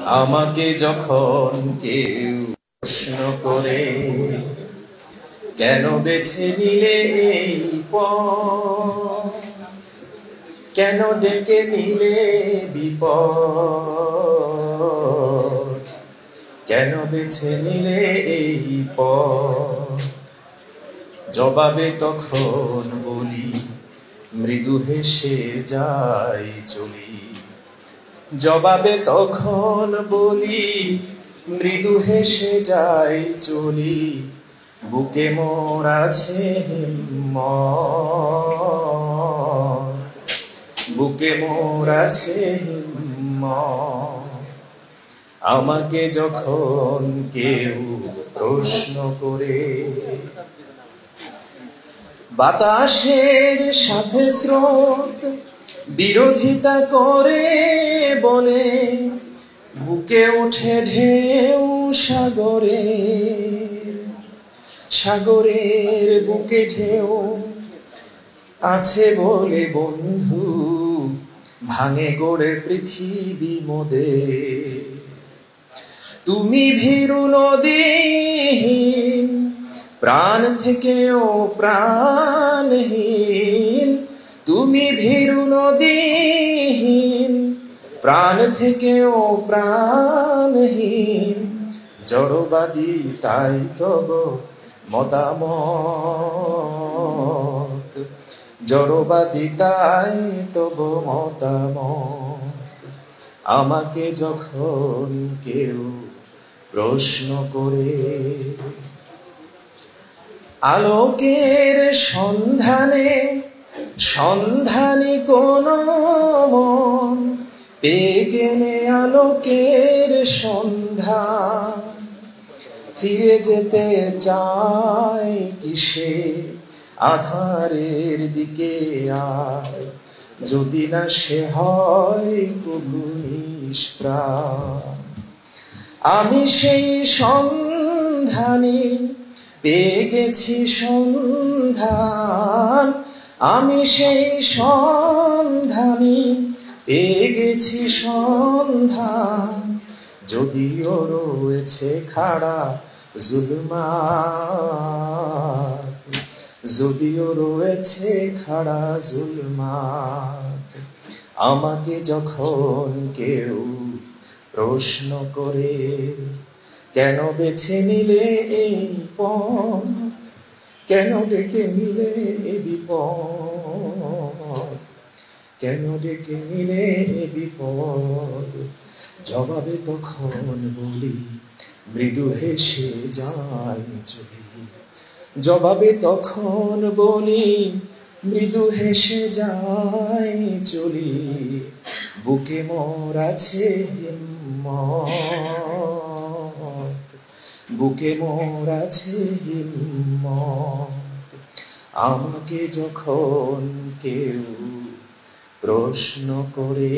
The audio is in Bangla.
আমাকে যখন কেউ প্রশ্ন করে কেন বেছে নিলে এই পথ, কেন ডেকে নিলে বিপদ, কেন বেছে নিলে এই পথ, জবাবে তখন বলি মৃদু হেসে যাই চলি। জবাবে তখন বলি মৃদু হেসে যাই চলি। বুকে মোর আছে হিম্মত, বুকে মোর আছে হিম্মত। আমাকে যখন কেউ প্রশ্ন করে বাতাসের সাথে স্রোত বিরোধিতা করে বলে, বুকে ওঠে ঢেউ সাগরের, সাগরের বুকে ঢেউ আছে বলে বন্ধু ভাঙে গড়ে পৃথিবী মোদের। তুমি ভীরু নদীহীন, প্রাণ থেকেও প্রাণহীন। তুমি ভীরু নদীহীন, প্রাণ থেকেও প্রাণহীন। জড়বাদী তাই তব মতামত, জড়বাদী তাই তব মতামত। আমাকে যখন কেউ প্রশ্ন করে আলোকের সন্ধানে, সন্ধানী কোন মন পেয়ে গেলে আলোকের সন্ধান, ফিরে যেতে চায় কিসে আধারের দিকে আর, যদি না সে হয় কবু নিষ্প্রাণ। আমি সেই সন্ধানী পেয়ে গেছি সন্ধান, আমি সেই সন্ধানী পেয়ে গেছি সন্ধান। যদিও রয়েছে খাড়া জুলমাত, যদিও রয়েছে খাড়া জুলমাত। আমাকে যখন কেউ প্রশ্ন করে কেন বেছে নিলে এই পথ, কেন ডেকে নিলে বিপদ, কেন ডেকে নিলে বিপদ, জবাবে তখন বলি মৃদু হেসে যাই চলি। জবাবে তখন বলি মৃদু হেসে যাই চলি। বুকে মোর আছে হিম্মত, বুকে মোর আছে হিম্মত। আমাকে যখন কেউ প্রশ্ন করে